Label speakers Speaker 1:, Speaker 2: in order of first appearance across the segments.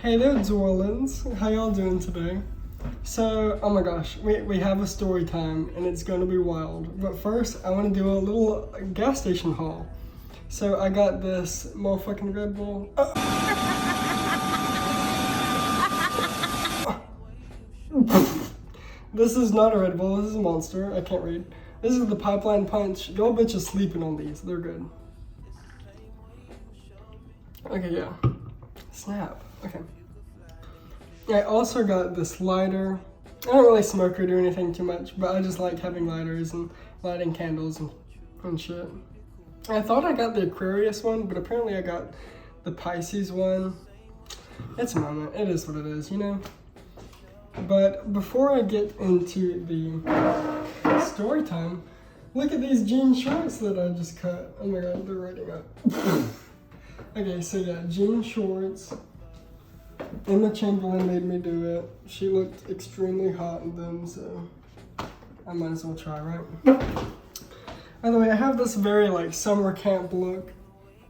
Speaker 1: Hey there, Dorlins. How y'all doing today? So, oh my gosh, we have a story time and it's gonna be wild. But first, I wanna do a little gas station haul. So I got this motherfucking Red Bull. This is not a Red Bull, this is a Monster. I can't read. This is the Pipeline Punch. Y'all bitches sleeping on these, they're good. Okay, yeah. Snap. Okay. I also got this lighter. I don't really smoke or do anything too much, but I just like having lighters and lighting candles and shit. I thought I got the Aquarius one, but apparently I got the Pisces one. It's a moment. It is what it is, you know? But before I get into the story time, look at these jean shorts that I just cut. Oh my god, they're writing up. Okay, so yeah, jean shorts. Emma Chamberlain made me do it. She looked extremely hot in them, so I might as well try, right? By the way, I have this very like summer camp look,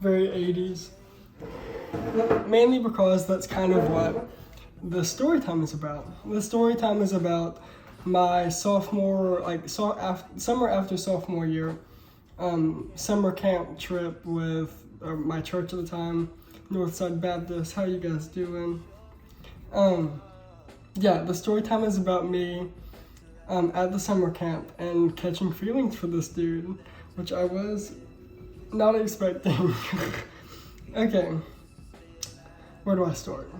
Speaker 1: very 80s. Mainly because that's kind of what the story time is about. The story time is about my sophomore, summer after sophomore year, summer camp trip with my church at the time, Northside Baptist. How you guys doing? Yeah, the story time is about me at the summer camp and catching feelings for this dude, which I was not expecting. Okay, where do I start?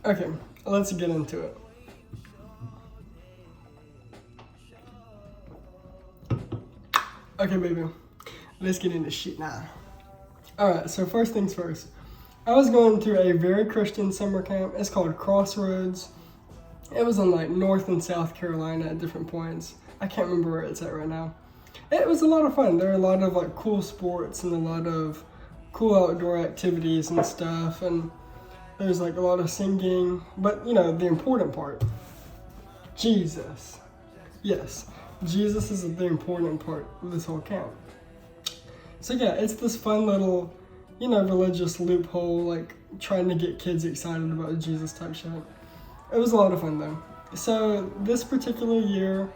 Speaker 1: Okay, let's get into it. Okay, baby, let's get into shit now. Alright, so first things first. I was going to a very Christian summer camp. It's called Crossroads. It was in like North and South Carolina at different points. I can't remember where it's at right now. It was a lot of fun. There were a lot of like cool sports and a lot of cool outdoor activities and stuff. And there's like a lot of singing. But you know, the important part, Jesus. Yes, Jesus is the important part of this whole camp. So yeah, it's this fun little, you know, religious loophole, like trying to get kids excited about Jesus type shit. It was a lot of fun though. So this particular year,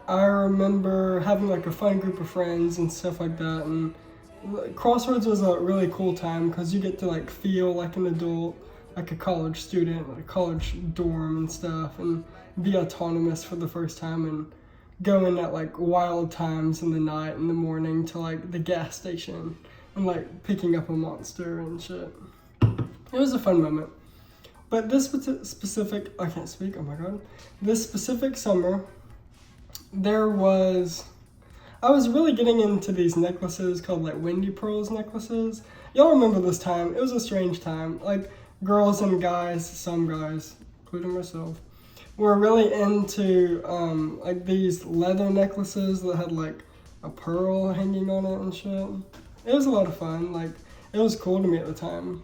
Speaker 1: I remember having like a fun group of friends and stuff like that. And Crossroads was a really cool time because you get to like feel like an adult, like a college student, like a college dorm and stuff, and be autonomous for the first time and go in at like wild times in the night, in the morning to like the gas station and like picking up a Monster and shit. It was a fun moment. But this specific, I can't speak, oh my god. This specific summer, I was really getting into these necklaces called like Windy Pearls necklaces. Y'all remember this time, it was a strange time. Like girls and guys, some guys, including myself, were really into like these leather necklaces that had like a pearl hanging on it and shit. It was a lot of fun, like it was cool to me at the time.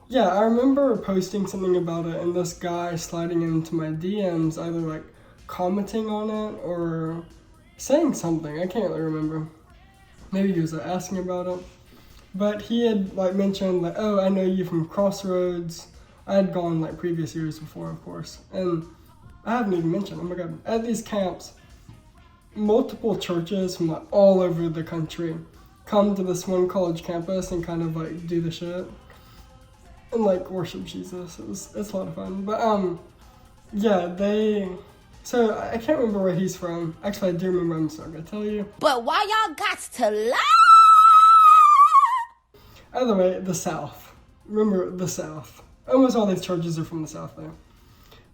Speaker 1: Yeah, I remember posting something about it and this guy sliding into my DMs, either like commenting on it or saying something, I can't really remember. Maybe he was asking about it. But he had like mentioned like, oh, I know you from Crossroads. I had gone like previous years before, of course. And I haven't even mentioned, oh my god, at these camps, multiple churches from like all over the country come to this one college campus and kind of like do the shit and like worship Jesus. It's a lot of fun. But yeah, so I can't remember where he's from. Actually, I do remember, I'm not gonna tell you.
Speaker 2: But why y'all got to lie?
Speaker 1: Either way, the South. Remember the South. Almost all these churches are from the South though.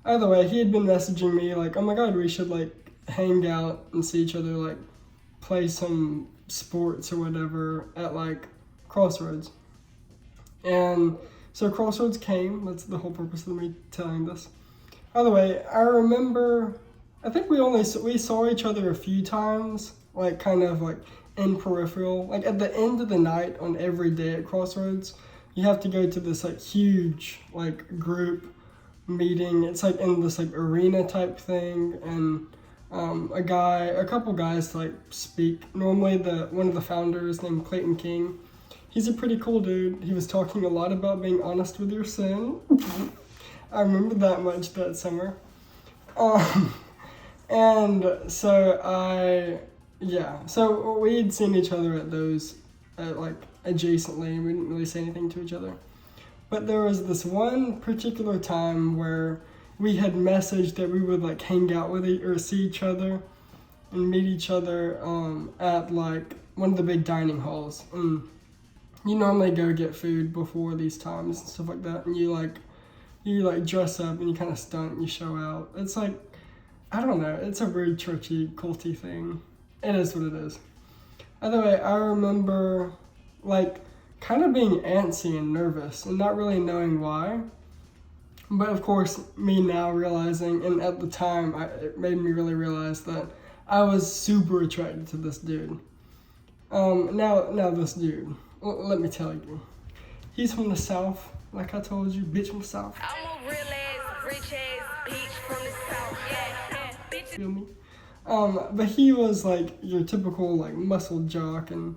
Speaker 1: Either way, he had been messaging me like, oh my god, we should like hang out and see each other, like play some sports or whatever at like Crossroads. And so Crossroads came, that's the whole purpose of me telling this. Either way, I remember, I think we saw each other a few times, like kind of like in peripheral, like at the end of the night on every day at Crossroads, you have to go to this like huge like group meeting. It's like in this like arena type thing, and a couple guys like speak. Normally one of the founders named Clayton King, he's a pretty cool dude. He was talking a lot about being honest with your sin. I remember that much that summer. And so so we'd seen each other at those, like, adjacently, and we didn't really say anything to each other. But there was this one particular time where we had messaged that we would, like, hang out with or see each other and meet each other at, like, one of the big dining halls. And you normally go get food before these times and stuff like that, and you dress up and you kind of stunt and you show out. It's like, I don't know, it's a weird churchy, culty thing. It is what it is. Either way, I remember, like, kind of being antsy and nervous and not really knowing why. But of course, me now realizing, and at the time, it made me really realize that I was super attracted to this dude. Now this dude, let me tell you, he's from the South, like I told you, bitch from the South.
Speaker 2: I'm a real ass, rich ass bitch from the South. Yeah, bitch.
Speaker 1: Feel me? But he was like your typical like muscle jock, and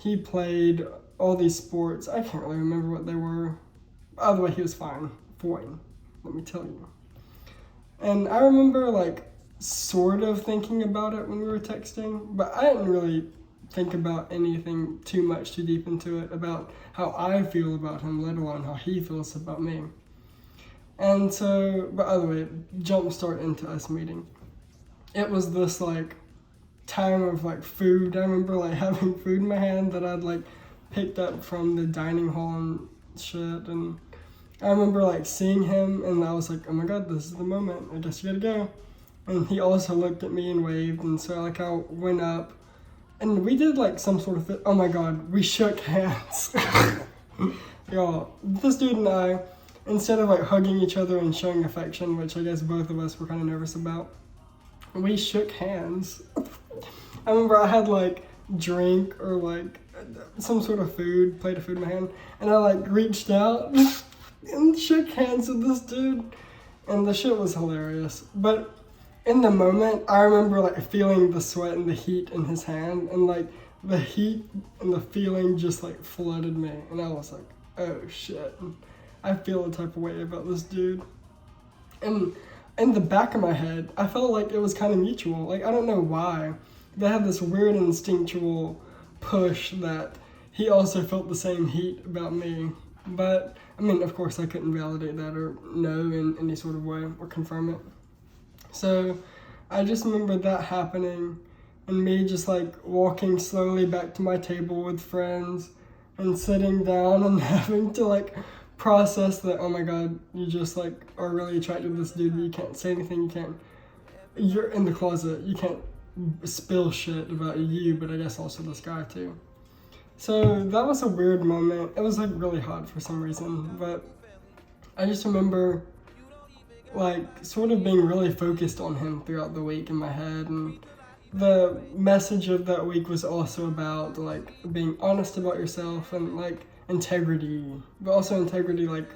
Speaker 1: he played all these sports. I can't really remember what they were. Either way, he was fine. Let me tell you. And I remember like sort of thinking about it when we were texting, but I didn't really think about anything too deep into it about how I feel about him, let alone how he feels about me. And so, but either way, jumpstart into us meeting. It was this like time of like food. I remember like having food in my hand that I'd like picked up from the dining hall and shit, and I remember like seeing him and I was like, oh my god, this is the moment, I guess you gotta go. And he also looked at me and waved, and so like I went up and we did like some sort of oh my god, we shook hands. Y'all, this dude and I, instead of like hugging each other and showing affection, which I guess both of us were kind of nervous about, we shook hands. I remember I had like drink or like some sort of plate of food in my hand, and I like reached out and shook hands with this dude, and the shit was hilarious. But in the moment, I remember like feeling the sweat and the heat in his hand, and like the heat and the feeling just like flooded me, and I was like, oh shit, I feel a type of way about this dude. And in the back of my head, I felt like it was kind of mutual. Like, I don't know why. They had this weird instinctual push that he also felt the same heat about me. But, I mean, of course, I couldn't validate that or know in any sort of way or confirm it. So, I just remember that happening and me just, like, walking slowly back to my table with friends and sitting down and having to, like, process that, oh my god, you just like are really attracted to this dude, but you can't say anything, you're in the closet, you can't spill shit about you, but I guess also this guy too. So that was a weird moment. It was like really hot for some reason, but I just remember like sort of being really focused on him throughout the week in my head, and the message of that week was also about like being honest about yourself and like integrity, but also integrity like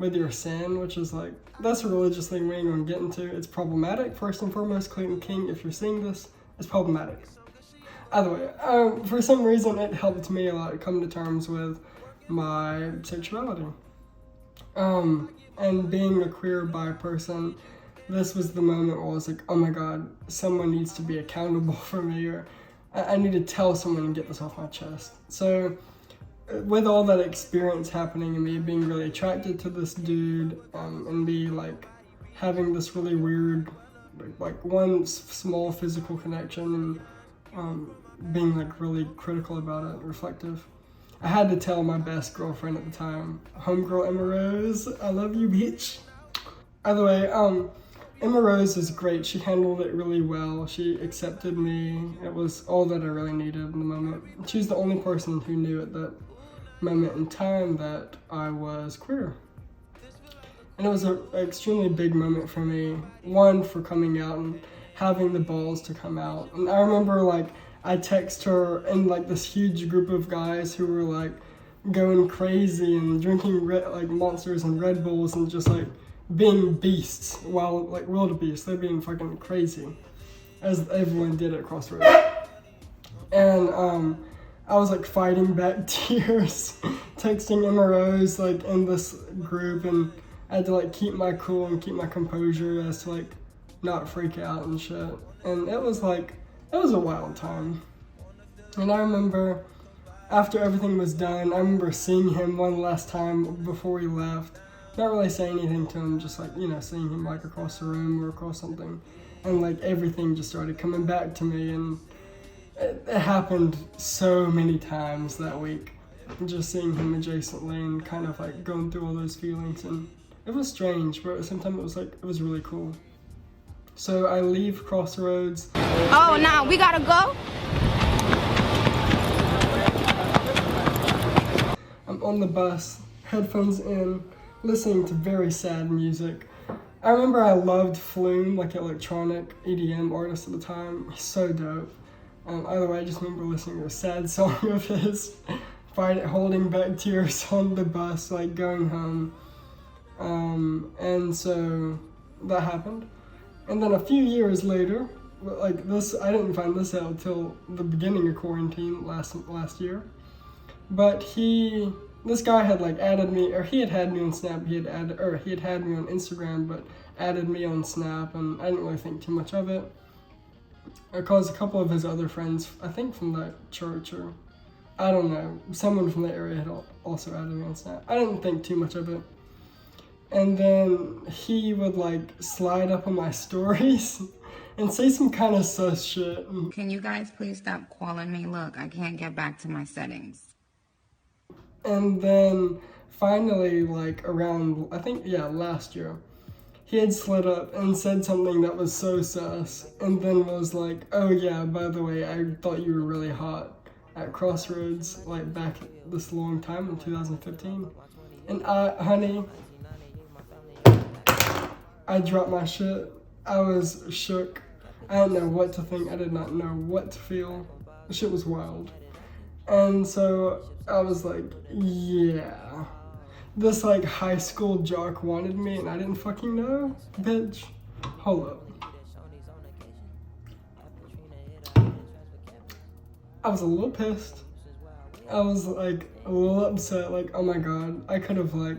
Speaker 1: with your sin, which is like, that's a religious thing we ain't gonna get into. It's problematic, first and foremost. Clayton King, if you're seeing this, it's problematic. Either way, for some reason it helped me a lot come to terms with my sexuality. And being a queer bi person, this was the moment where I was like, oh my god, someone needs to be accountable for me, or I need to tell someone and get this off my chest. So with all that experience happening and me being really attracted to this dude, and me like having this really weird like one small physical connection, and being like really critical about it, reflective, I had to tell my best girlfriend at the time, homegirl Emma Rose, I love you bitch. Either way, Emma Rose is great. She handled it really well. She accepted me. It was all that I really needed in the moment. She's the only person who knew at that moment in time that I was queer. And it was an extremely big moment for me. One, for coming out and having the balls to come out. And I remember like I text her and like this huge group of guys who were like going crazy and drinking like Monsters and Red Bulls and just like being beasts, while like wildebeests. They're being fucking crazy, as everyone did at Crossroads. And I was like fighting back tears, texting MROs like in this group, and I had to like keep my cool and keep my composure as to like not freak out and shit. And it was a wild time. And I remember after everything was done, I remember seeing him one last time before he left. Not really saying anything to him, just like, you know, seeing him like across the room or across something. And like everything just started coming back to me, and it happened so many times that week. Just seeing him adjacently and kind of like going through all those feelings, and it was strange, but at the same time it was really cool. So I leave Crossroads.
Speaker 3: Oh, now we gotta go?
Speaker 1: I'm on the bus, headphones in, listening to very sad music. I remember I loved Flume, like electronic EDM artist at the time. He's so dope. Either way, I just remember listening to a sad song of his, holding back tears on the bus, like going home. And so that happened. And then a few years later, like this, I didn't find this out till the beginning of quarantine last year. But this guy had like added me, or he had had me on Snap. He had had me on Instagram, but added me on Snap, and I didn't really think too much of it. Because a couple of his other friends, I think from that church, or I don't know, someone from the area had also added me on Snap. I didn't think too much of it. And then he would like slide up on my stories and say some kind of sus shit.
Speaker 4: Can you guys please stop calling me? Look, I can't get back to my settings.
Speaker 1: And then finally, like around, I think, last year, he had slid up and said something that was so sus, and then was like, oh yeah, by the way, I thought you were really hot at Crossroads, like back this long time in 2015. And honey, I dropped my shit. I was shook. I didn't know what to think. I did not know what to feel. The shit was wild. And so I was like, yeah. This like high school jock wanted me and I didn't fucking know? Bitch, hold up. I was a little pissed. I was like a little upset, like, oh my god, I could have like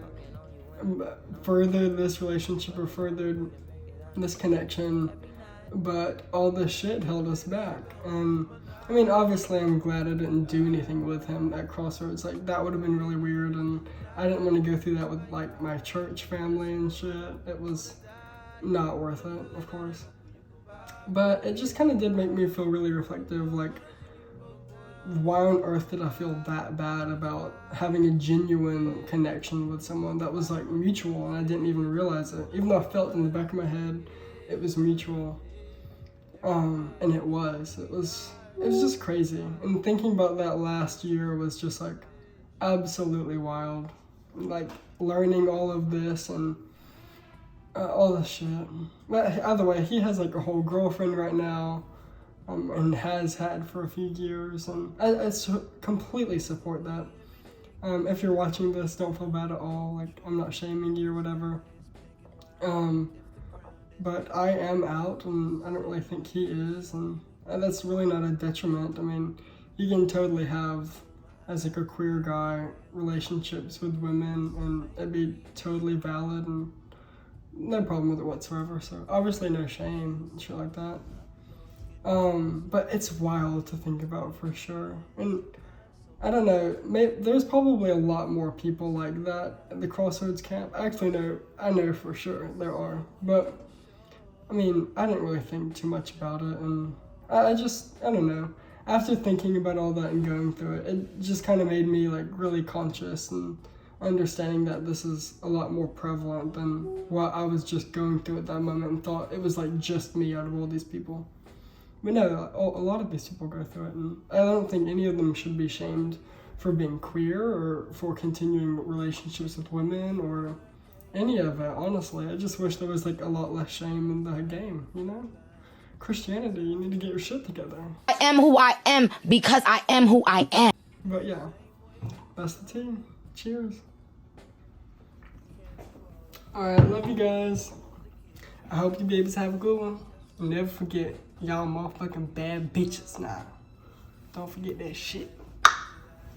Speaker 1: furthered this relationship or furthered this connection, but all this shit held us back. And I mean, obviously I'm glad I didn't do anything with him at Crossroads. Like, that would have been really weird, and I didn't want to go through that with like my church family and shit. It was not worth it, of course. But it just kind of did make me feel really reflective, like, why on earth did I feel that bad about having a genuine connection with someone that was like mutual, and I didn't even realize it, even though I felt in the back of my head it was mutual. And it was just crazy. And thinking about that last year was just like absolutely wild, like learning all of this and all this shit. But either way, he has like a whole girlfriend right now, and has had for a few years, and I completely support that. If you're watching this, don't feel bad at all. Like, I'm not shaming you or whatever. But I am out, and I don't really think he is, and that's really not a detriment. I mean, you can totally have, as like a queer guy, relationships with women, and it'd be totally valid, and no problem with it whatsoever. So obviously no shame, shit like that. But it's wild to think about for sure. And I don't know, there's probably a lot more people like that at the Crossroads camp. Actually, no, I know for sure there are. But, I mean, I didn't really think too much about it. And I don't know. After thinking about all that and going through it, it just kind of made me like really conscious and understanding that this is a lot more prevalent than what I was just going through at that moment and thought it was like just me out of all these people. But no, a lot of these people go through it, and I don't think any of them should be shamed for being queer or for continuing relationships with women or any of it, honestly. I just wish there was like a lot less shame in the game, you know? Christianity, you need to get your shit together.
Speaker 3: I am who I am because I am who I am.
Speaker 1: But yeah, that's the team. Cheers. Alright, love you guys. I hope you babies have a good one. Never forget, y'all motherfucking bad bitches now. Don't forget that shit.